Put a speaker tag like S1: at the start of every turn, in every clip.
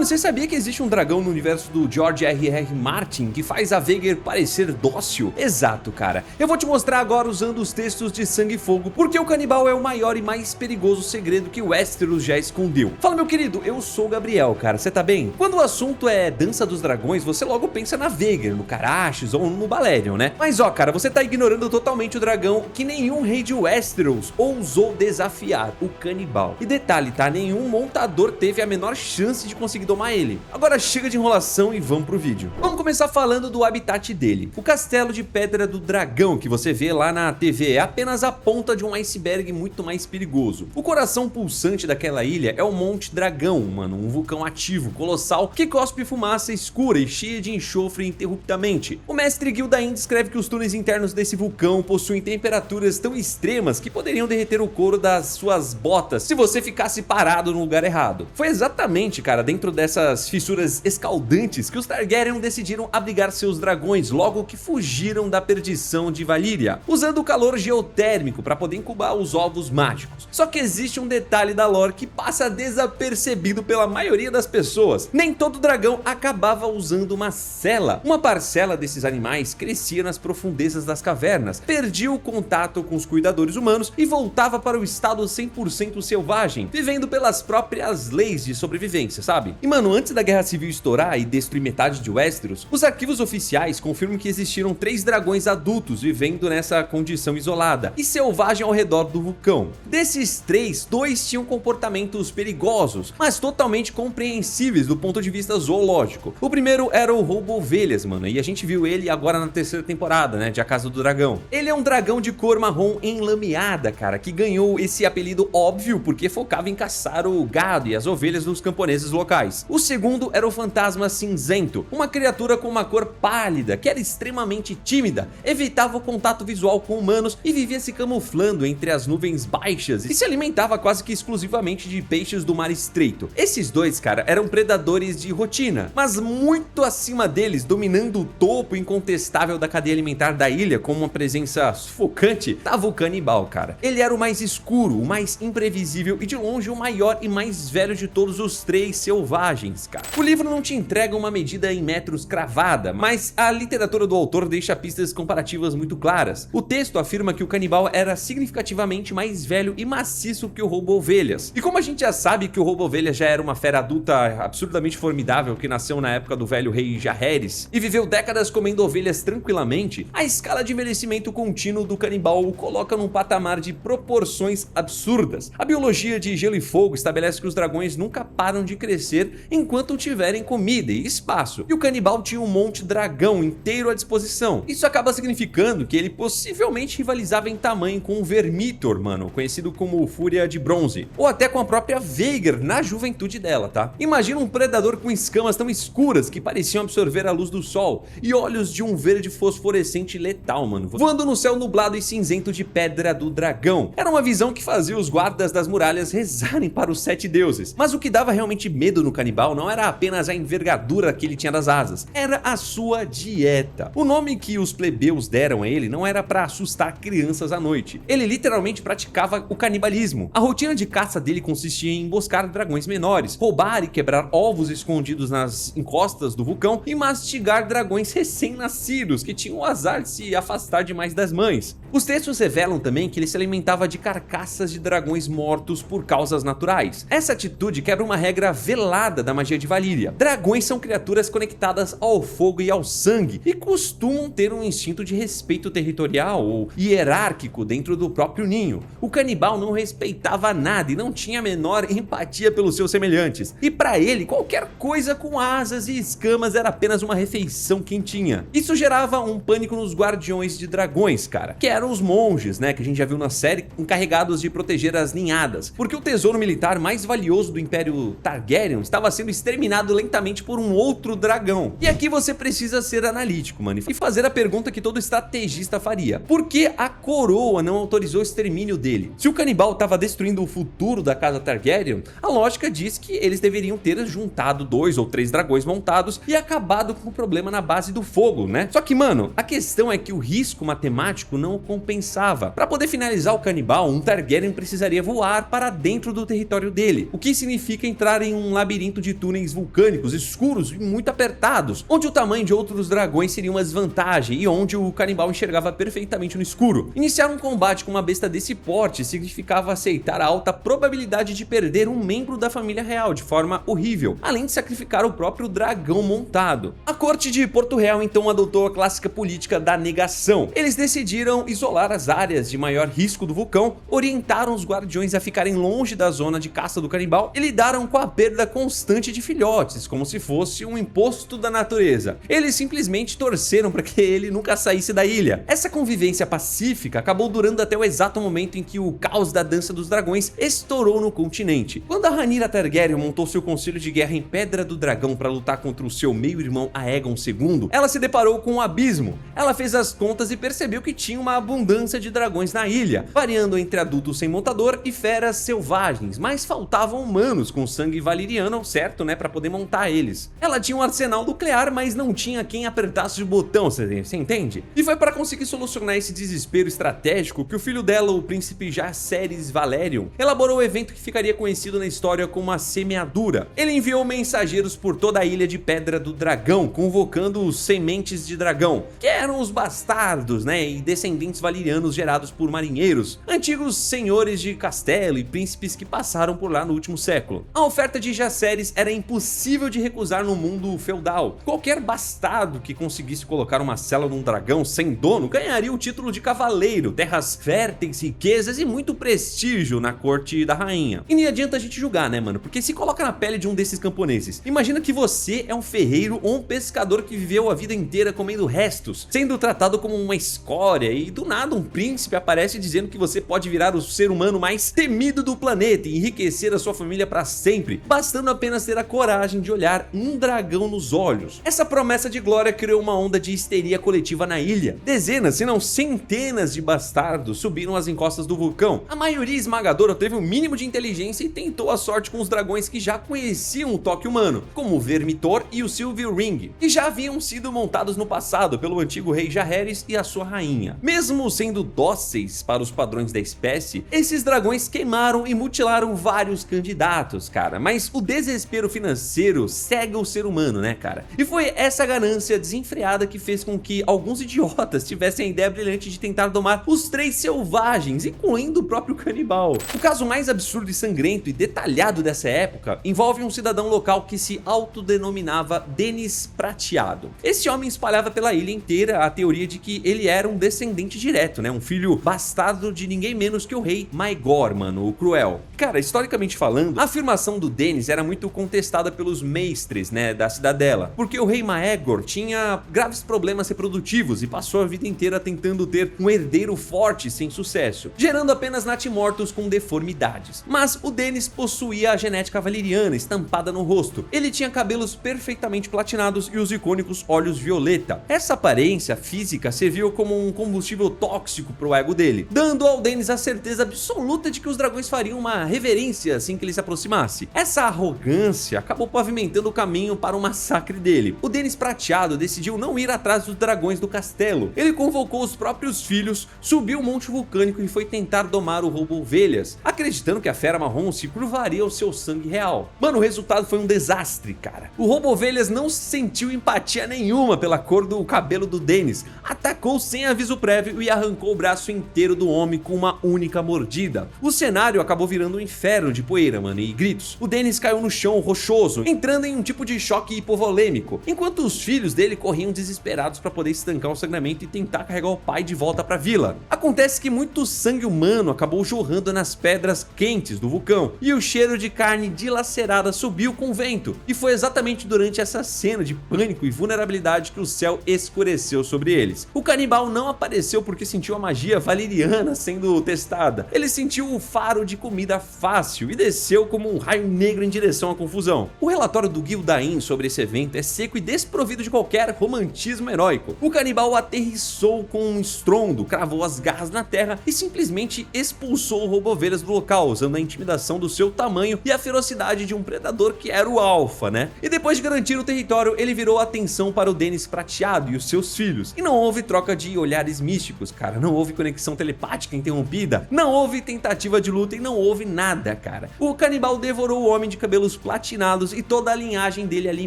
S1: Mano, você sabia que existe um dragão no universo do George R.R. Martin que faz a Veigar parecer dócil? Exato, cara. Eu vou te mostrar agora usando os textos de Sangue e Fogo, porque o canibal é o maior e mais perigoso segredo que o Westeros já escondeu. Fala, meu querido, eu sou o Gabriel, cara, você tá bem? Quando o assunto é Dança dos Dragões, você logo pensa na Veigar, no Caraxes ou no Balerion, né? Mas ó, cara, você tá ignorando totalmente o dragão que nenhum rei de Westeros ousou desafiar, o canibal. E detalhe, tá? Nenhum montador teve a menor chance de conseguir domar ele. Agora chega de enrolação e vamos pro vídeo. Vamos começar falando do habitat dele. O castelo de Pedra do Dragão que você vê lá na TV é apenas a ponta de um iceberg muito mais perigoso. O coração pulsante daquela ilha é o Monte Dragão, mano, um vulcão ativo, colossal, que cospe fumaça escura e cheia de enxofre interruptamente. O mestre Gildain descreve que os túneis internos desse vulcão possuem temperaturas tão extremas que poderiam derreter o couro das suas botas se você ficasse parado no lugar errado. Foi exatamente, cara, dentro dessas fissuras escaldantes que os Targaryen decidiram abrigar seus dragões logo que fugiram da perdição de Valyria, usando o calor geotérmico para poder incubar os ovos mágicos. Só que existe um detalhe da lore que passa desapercebido pela maioria das pessoas. Nem todo dragão acabava usando uma cela. Uma parcela desses animais crescia nas profundezas das cavernas, perdia o contato com os cuidadores humanos e voltava para o estado 100% selvagem, vivendo pelas próprias leis de sobrevivência, sabe? E mano, antes da Guerra Civil estourar e destruir metade de Westeros, os arquivos oficiais confirmam que existiram 3 dragões adultos vivendo nessa condição isolada e selvagem ao redor do vulcão. Desses 3, 2 tinham comportamentos perigosos, mas totalmente compreensíveis do ponto de vista zoológico. O primeiro era o roubo-ovelhas, mano, e a gente viu ele agora na 3ª temporada, né, de A Casa do Dragão. Ele é um dragão de cor marrom enlameada, cara, que ganhou esse apelido óbvio porque focava em caçar o gado e as ovelhas dos camponeses locais. O segundo era o Fantasma Cinzento, uma criatura com uma cor pálida, que era extremamente tímida, evitava o contato visual com humanos e vivia se camuflando entre as nuvens baixas e se alimentava quase que exclusivamente de peixes do mar estreito. Esses dois, cara, eram predadores de rotina, mas muito acima deles, dominando o topo incontestável da cadeia alimentar da ilha com uma presença sufocante, tava o canibal, cara. Ele era o mais escuro, o mais imprevisível e de longe o maior e mais velho de todos os 3 selvagens, cara. O livro não te entrega uma medida em metros cravada, mas a literatura do autor deixa pistas comparativas muito claras. O texto afirma que o canibal era significativamente mais velho e maciço que o roubo-ovelhas. E como a gente já sabe que o roubo-ovelhas já era uma fera adulta absurdamente formidável que nasceu na época do velho rei Jaehaerys e viveu décadas comendo ovelhas tranquilamente, a escala de envelhecimento contínuo do canibal o coloca num patamar de proporções absurdas. A biologia de Gelo e Fogo estabelece que os dragões nunca param de crescer enquanto tiverem comida e espaço, e o canibal tinha um Monte Dragão inteiro à disposição. Isso acaba significando que ele possivelmente rivalizava em tamanho com o Vermithor, mano, conhecido como Fúria de Bronze, ou até com a própria Veigar na juventude dela, tá? Imagina um predador com escamas tão escuras que pareciam absorver a luz do sol e olhos de um verde fosforescente letal, mano, voando no céu nublado e cinzento de Pedra do Dragão. Era uma visão que fazia os guardas das muralhas rezarem para os 7 deuses. Mas o que dava realmente medo no canibal não era apenas a envergadura que ele tinha das asas, era a sua dieta. O nome que os plebeus deram a ele não era para assustar crianças à noite. Ele literalmente praticava o canibalismo. A rotina de caça dele consistia em emboscar dragões menores, roubar e quebrar ovos escondidos nas encostas do vulcão e mastigar dragões recém-nascidos que tinham o azar de se afastar demais das mães. Os textos revelam também que ele se alimentava de carcaças de dragões mortos por causas naturais. Essa atitude quebra uma regra velada da magia de Valyria. Dragões são criaturas conectadas ao fogo e ao sangue e costumam ter um instinto de respeito territorial ou hierárquico dentro do próprio ninho. O canibal não respeitava nada e não tinha a menor empatia pelos seus semelhantes. E para ele, qualquer coisa com asas e escamas era apenas uma refeição quentinha. Isso gerava um pânico nos guardiões de dragões, cara, que eram os monges, né, que a gente já viu na série, encarregados de proteger as ninhadas, porque o tesouro militar mais valioso do Império Targaryen estava sendo exterminado lentamente por um outro dragão. E aqui você precisa ser analítico, mano, e fazer a pergunta que todo estrategista faria: por que a coroa não autorizou o extermínio dele? Se o canibal estava destruindo o futuro da casa Targaryen, a lógica diz que eles deveriam ter juntado 2 ou 3 dragões montados e acabado com o problema na base do fogo, né? Só que, mano, a questão é que o risco matemático não compensava. Para poder finalizar o canibal, um Targaryen precisaria voar para dentro do território dele, o que significa entrar em um labirinto de túneis vulcânicos escuros e muito apertados, onde o tamanho de outros dragões seria uma desvantagem e onde o canibal enxergava perfeitamente no escuro. Iniciar um combate com uma besta desse porte significava aceitar a alta probabilidade de perder um membro da família real de forma horrível, além de sacrificar o próprio dragão montado. A corte de Porto Real então adotou a clássica política da negação. Eles decidiram isolar as áreas de maior risco do vulcão, orientaram os guardiões a ficarem longe da zona de caça do canibal e lidaram com a perda constante de filhotes, como se fosse um imposto da natureza. Eles simplesmente torceram para que ele nunca saísse da ilha. Essa convivência pacífica acabou durando até o exato momento em que o caos da Dança dos Dragões estourou no continente. Quando a Rhaenyra Targaryen montou seu conselho de guerra em Pedra do Dragão para lutar contra o seu meio-irmão Aegon II, ela se deparou com um abismo. Ela fez as contas e percebeu que tinha uma abundância de dragões na ilha, variando entre adultos sem montador e feras selvagens, mas faltavam humanos com sangue valeriano, certo, né, para poder montar eles. Ela tinha um arsenal nuclear, mas não tinha quem apertasse o botão, você entende? E foi para conseguir solucionar esse desespero estratégico que o filho dela, o príncipe Jacaerys Valerion, elaborou o evento que ficaria conhecido na história como a Semeadura. Ele enviou mensageiros por toda a ilha de Pedra do Dragão, convocando os Sementes de Dragão, que eram os bastardos, né, e descendentes valerianos gerados por marinheiros, antigos senhores de castelo e príncipes que passaram por lá no último século. A oferta de Jacaerys era impossível de recusar no mundo feudal. Qualquer bastardo que conseguisse colocar uma cela num dragão sem dono ganharia o título de cavaleiro, terras férteis, riquezas e muito prestígio na corte da rainha. E nem adianta a gente julgar, né, mano? Porque se coloca na pele de um desses camponeses. Imagina que você é um ferreiro ou um pescador que viveu a vida inteira comendo restos, sendo tratado como uma escória, e do nada um príncipe aparece dizendo que você pode virar o ser humano mais temido do planeta e enriquecer a sua família para sempre, bastando apenas ter a coragem de olhar um dragão nos olhos. Essa promessa de glória criou uma onda de histeria coletiva na ilha. Dezenas, se não centenas de bastardos subiram as encostas do vulcão. A maioria esmagadora teve o mínimo de inteligência e tentou a sorte com os dragões que já conheciam o toque humano, como o Vermitor e o Silver Ring, que já haviam sido montados no passado pelo antigo rei Jaehaerys e a sua rainha. Mesmo sendo dóceis para os padrões da espécie, esses dragões queimaram e mutilaram vários candidatos, cara, mas o desespero financeiro cega o ser humano, né, cara? E foi essa ganância desenfreada que fez com que alguns idiotas tivessem a ideia brilhante de tentar domar os três selvagens, incluindo o próprio canibal. O caso mais absurdo e sangrento e detalhado dessa época envolve um cidadão local que se autodenominava Denis Prateado. Esse homem espalhava pela ilha inteira a teoria de que ele era um descendente direto, né, um filho bastardo de ninguém menos que o rei Maegor, mano, o Cruel. Cara, historicamente falando, a afirmação do Denis era muito contestada pelos mestres, né, da cidadela, porque o rei Maegor tinha graves problemas reprodutivos e passou a vida inteira tentando ter um herdeiro forte sem sucesso, gerando apenas natimortos com deformidades. Mas o Denis possuía a genética valeriana estampada no rosto. Ele tinha cabelos perfeitamente platinados e os icônicos olhos violeta. Essa aparência física serviu como um combustível tóxico pro ego dele, dando ao Denis a certeza absoluta de que os dragões fariam uma reverência assim que ele se aproximasse. Essa arrogância acabou pavimentando o caminho para o massacre dele. O Denis Prateado decidiu não ir atrás dos dragões do castelo. Ele convocou os próprios filhos, subiu o monte vulcânico e foi tentar domar o roubo-ovelhas, acreditando que a fera marrom se curvaria ao seu sangue real. Mano, o resultado foi um desastre, cara. O roubo-ovelhas não sentiu empatia nenhuma pela cor do cabelo do Denis, atacou sem aviso prévio e arrancou o braço inteiro do homem com uma única mordida. O cenário acabou virando um inferno de poeira, mano, e gritos. O Denis caiu no chão rochoso, entrando em um tipo de choque hipovolêmico, enquanto os filhos dele corriam desesperados para poder estancar o sangramento e tentar carregar o pai de volta para a vila. Acontece que muito sangue humano acabou jorrando nas pedras quentes do vulcão, e o cheiro de carne dilacerada subiu com o vento, e foi exatamente durante essa cena de pânico e vulnerabilidade que o céu escureceu sobre eles. O canibal não apareceu porque sentiu a magia valeriana sendo testada. Ele sentiu o faro de comida fácil e desceu como um raio negro em direção à confusão. O relatório do Gildain sobre esse evento é seco e desprovido de qualquer romantismo heróico. O canibal aterrissou com um estrondo, cravou as garras na terra e simplesmente expulsou o roubo-ovelhas do local, usando a intimidação do seu tamanho e a ferocidade de um predador que era o alfa, né? E depois de garantir o território, ele virou a atenção para o Denis Prateado e os seus filhos, e não houve troca de olhares místicos. físicos, cara. Não houve conexão telepática interrompida, não houve tentativa de luta e não houve nada, cara. O canibal devorou o homem de cabelos platinados e toda a linhagem dele ali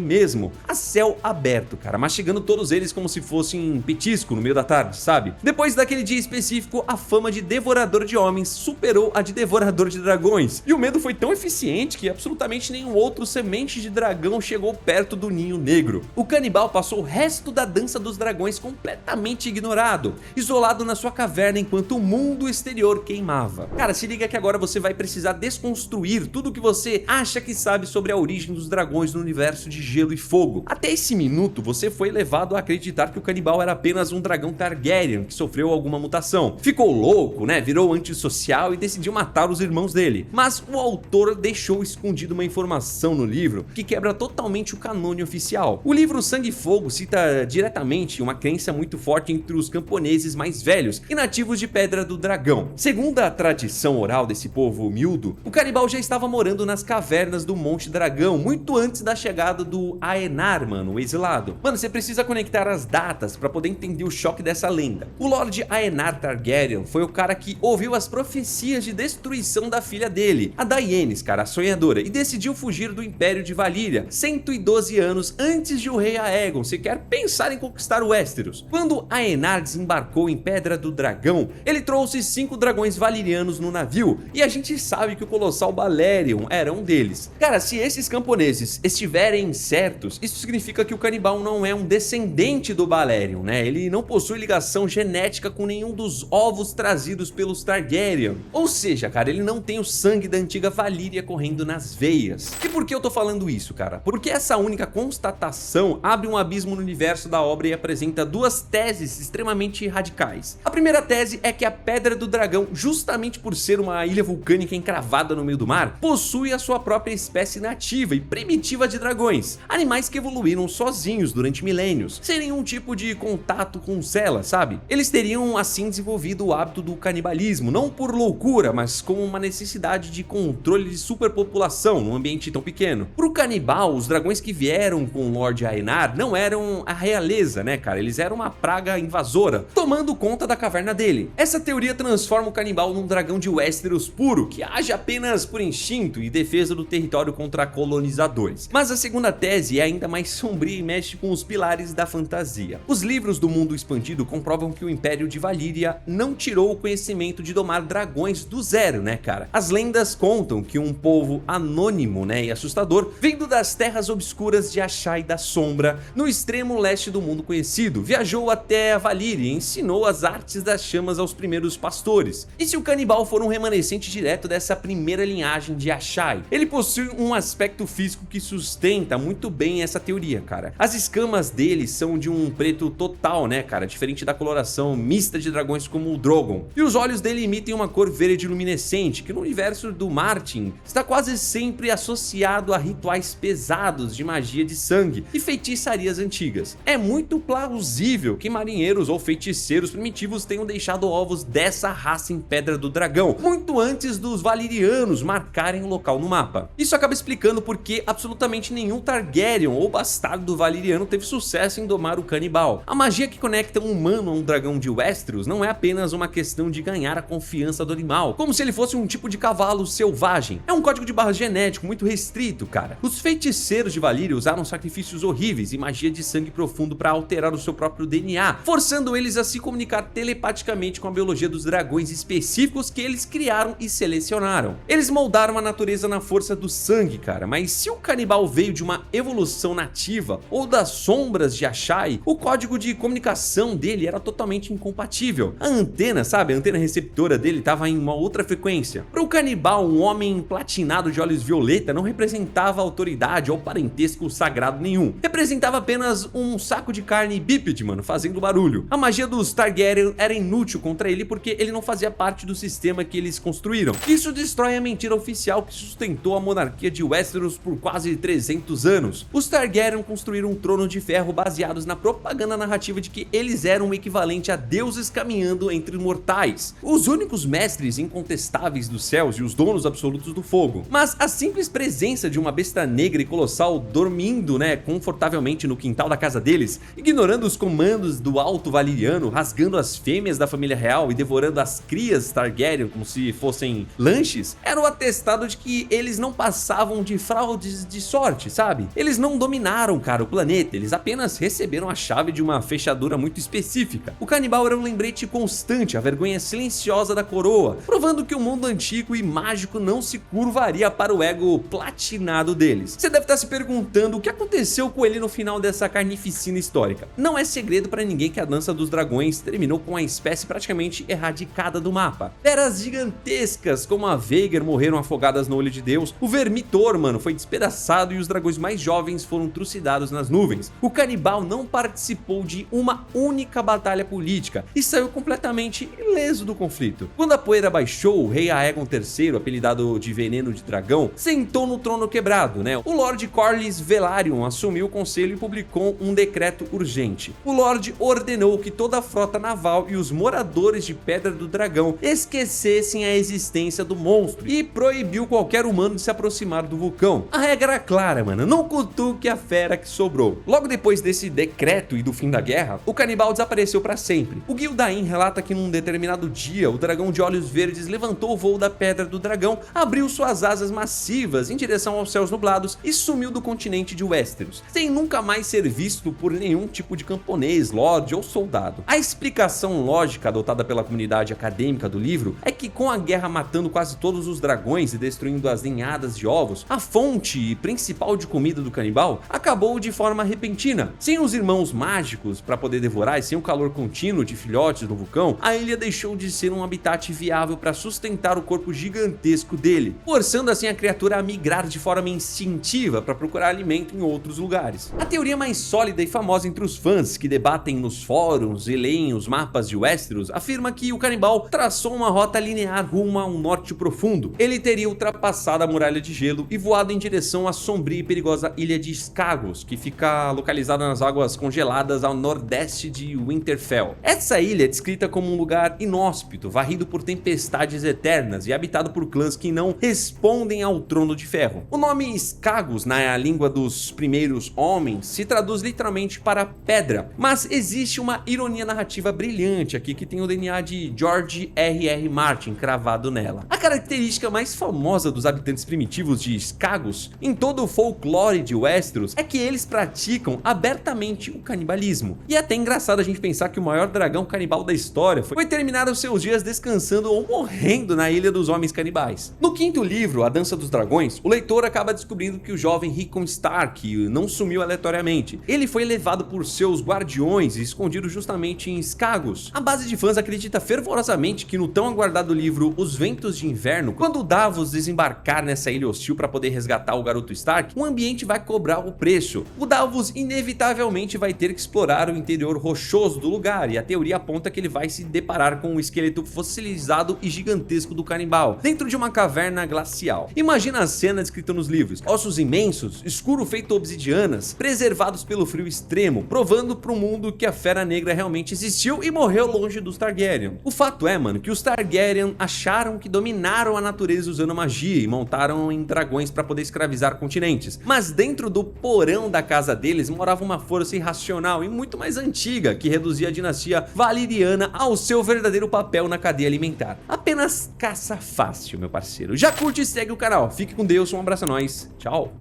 S1: mesmo, a céu aberto, cara, mastigando todos eles como se fossem petisco no meio da tarde, sabe? Depois daquele dia específico, a fama de devorador de homens superou a de devorador de dragões, e o medo foi tão eficiente que absolutamente nenhum outro semente de dragão chegou perto do ninho negro. O canibal passou o resto da dança dos dragões completamente ignorado, isolado na sua caverna enquanto o mundo exterior queimava. Cara, se liga que agora você vai precisar desconstruir tudo o que você acha que sabe sobre a origem dos dragões no universo de Gelo e Fogo. Até esse minuto, você foi levado a acreditar que o canibal era apenas um dragão Targaryen que sofreu alguma mutação. Ficou louco, né? Virou antissocial e decidiu matar os irmãos dele. Mas o autor deixou escondido uma informação no livro que quebra totalmente o canone oficial. O livro Sangue e Fogo cita diretamente uma crença muito forte entre os camponeses mais velhos e nativos de Pedra do Dragão. Segundo a tradição oral desse povo humilde, o canibal já estava morando nas cavernas do Monte Dragão muito antes da chegada do Aenar, mano, o exilado. Mano, você precisa conectar as datas para poder entender o choque dessa lenda. O Lorde Aenar Targaryen foi o cara que ouviu as profecias de destruição da filha dele, a Daenerys, cara, a sonhadora, e decidiu fugir do Império de Valíria 112 anos antes de o rei Aegon sequer pensar em conquistar o Westeros. Quando Aenar desembarcou em Pedra do Dragão, ele trouxe 5 dragões valirianos no navio, e a gente sabe que o colossal Balerion era um deles. Cara, se esses camponeses estiverem certos, isso significa que o canibal não é um descendente do Balerion, né? Ele não possui ligação genética com nenhum dos ovos trazidos pelos Targaryen. Ou seja, cara, ele não tem o sangue da antiga Valíria correndo nas veias. E por que eu tô falando isso, cara? Porque essa única constatação abre um abismo no universo da obra e apresenta duas teses extremamente radicais. A primeira tese é que a Pedra do Dragão, justamente por ser uma ilha vulcânica encravada no meio do mar, possui a sua própria espécie nativa e primitiva de dragões, animais que evoluíram sozinhos durante milênios, sem nenhum tipo de contato com Sela, sabe? Eles teriam assim desenvolvido o hábito do canibalismo, não por loucura, mas como uma necessidade de controle de superpopulação num ambiente tão pequeno. Pro canibal, os dragões que vieram com o Lorde Aenar não eram a realeza, né, cara? Eles eram uma praga invasora, tomando conta da caverna dele. Essa teoria transforma o canibal num dragão de Westeros puro, que age apenas por instinto e defesa do território contra colonizadores. Mas a segunda tese é ainda mais sombria e mexe com os pilares da fantasia. Os livros do mundo expandido comprovam que o Império de Valíria não tirou o conhecimento de domar dragões do zero, né, cara? As lendas contam que um povo anônimo, né, e assustador, vindo das terras obscuras de Ashai da Sombra, no extremo leste do mundo conhecido, viajou até a Valíria e ensinou as artes das chamas aos primeiros pastores. E se o canibal for um remanescente direto dessa primeira linhagem de Ashai, ele possui um aspecto físico que sustenta muito bem essa teoria, cara. As escamas dele são de um preto total, né, cara, diferente da coloração mista de dragões como o Drogon. E os olhos dele emitem uma cor verde luminescente, que no universo do Martin está quase sempre associado a rituais pesados de magia de sangue e feitiçarias antigas. É muito plausível que marinheiros ou feiticeiros primitivos tenham deixado ovos dessa raça em Pedra do Dragão, muito antes dos valirianos marcarem o local no mapa. Isso acaba explicando por que absolutamente nenhum Targaryen ou bastardo valiriano teve sucesso em domar o canibal. A magia que conecta um humano a um dragão de Westeros não é apenas uma questão de ganhar a confiança do animal, como se ele fosse um tipo de cavalo selvagem. É um código de barras genético muito restrito, cara. Os feiticeiros de Valíria usaram sacrifícios horríveis e magia de sangue profundo para alterar o seu próprio DNA, forçando eles a se comunicar telepaticamente com a biologia dos dragões específicos que eles criaram e selecionaram. Eles moldaram a natureza na força do sangue, cara, mas se o canibal veio de uma evolução nativa ou das sombras de Ashai, o código de comunicação dele era totalmente incompatível. A antena, sabe, a antena receptora dele estava em uma outra frequência. Para o canibal, um homem platinado de olhos violeta não representava autoridade ou parentesco sagrado nenhum. Representava apenas um saco de carne bípede, mano, fazendo barulho. A magia dos Targaryen era inútil contra ele porque ele não fazia parte do sistema que eles construíram. Isso destrói a mentira oficial que sustentou a monarquia de Westeros por quase 300 anos. Os Targaryen construíram um trono de ferro baseados na propaganda narrativa de que eles eram o equivalente a deuses caminhando entre mortais, os únicos mestres incontestáveis dos céus e os donos absolutos do fogo. Mas a simples presença de uma besta negra e colossal dormindo, né, confortavelmente no quintal da casa deles, ignorando os comandos do alto valiriano, rasgando pegando as fêmeas da família real e devorando as crias Targaryen como se fossem lanches, era o atestado de que eles não passavam de fraudes de sorte, sabe? Eles não dominaram, cara, o planeta, eles apenas receberam a chave de uma fechadura muito específica. O canibal era um lembrete constante, a vergonha silenciosa da coroa, provando que o mundo antigo e mágico não se curvaria para o ego platinado deles. Você deve estar se perguntando o que aconteceu com ele no final dessa carnificina histórica. Não é segredo para ninguém que a Dança dos Dragões terminou com a espécie praticamente erradicada do mapa. Feras gigantescas como a Vhagar morreram afogadas no olho de Deus, o Vermitor, mano, foi despedaçado e os dragões mais jovens foram trucidados nas nuvens. O canibal não participou de uma única batalha política e saiu completamente ileso do conflito. Quando a poeira baixou, o rei Aegon III, apelidado de Veneno de Dragão, sentou no trono quebrado, né? O Lord Corlys Velaryon assumiu o conselho e publicou um decreto urgente. O Lorde ordenou que toda a frota naval e os moradores de Pedra do Dragão esquecessem a existência do monstro e proibiu qualquer humano de se aproximar do vulcão. A regra era clara, mano, não cutuque a fera que sobrou. Logo depois desse decreto e do fim da guerra, o canibal desapareceu para sempre. O Gildain relata que num determinado dia, o dragão de olhos verdes levantou o voo da Pedra do Dragão, abriu suas asas massivas em direção aos céus nublados e sumiu do continente de Westeros, sem nunca mais ser visto por nenhum tipo de camponês, lorde ou soldado. A explicação lógica adotada pela comunidade acadêmica do livro é que com a guerra matando quase todos os dragões e destruindo as ninhadas de ovos, a fonte principal de comida do canibal acabou de forma repentina. Sem os irmãos mágicos para poder devorar e sem o calor contínuo de filhotes do vulcão, a ilha deixou de ser um habitat viável para sustentar o corpo gigantesco dele, forçando assim a criatura a migrar de forma instintiva para procurar alimento em outros lugares. A teoria mais sólida e famosa entre os fãs que debatem nos fóruns e leem os mapas de Westeros afirma que o canibal traçou uma rota linear rumo a um norte profundo. Ele teria ultrapassado a muralha de gelo e voado em direção à sombria e perigosa ilha de Skagos, que fica localizada nas águas congeladas ao nordeste de Winterfell. Essa ilha é descrita como um lugar inóspito, varrido por tempestades eternas e habitado por clãs que não respondem ao Trono de Ferro. O nome Skagos, na língua dos primeiros homens, se traduz literalmente para pedra, mas existe uma ironia narrativa brilhante aqui que tem o DNA de George R.R. Martin cravado nela. A característica mais famosa dos habitantes primitivos de Skagos em todo o folclore de Westeros é que eles praticam abertamente o canibalismo. E é até engraçado a gente pensar que o maior dragão canibal da história foi terminar os seus dias descansando ou morrendo na Ilha dos Homens Canibais. No quinto livro, A Dança dos Dragões, o leitor acaba descobrindo que o jovem Rickon Stark não sumiu aleatoriamente. Ele foi levado por seus guardiões e escondido justamente em Skagos. A base de fãs acredita fervorosamente que no tão aguardado livro Os Ventos de Inverno, quando Davos desembarcar nessa ilha hostil para poder resgatar o garoto Stark, o ambiente vai cobrar o preço. O Davos inevitavelmente vai ter que explorar o interior rochoso do lugar e a teoria aponta que ele vai se deparar com um esqueleto fossilizado e gigantesco do canibal, dentro de uma caverna glacial. Imagina a cena descrita nos livros: ossos imensos, escuro feito obsidianas, preservados pelo frio extremo, provando para o mundo que a fera negra realmente existiu e morreu longe dos Targaryen. O fato é, mano, que os Targaryen acharam que dominaram a natureza usando magia e montaram em dragões para poder escravizar continentes, mas dentro do porão da casa deles morava uma força irracional e muito mais antiga que reduzia a dinastia valeriana ao seu verdadeiro papel na cadeia alimentar. Apenas caça fácil, meu parceiro. Já curte e segue o canal. Fique com Deus, um abraço a nós. Tchau.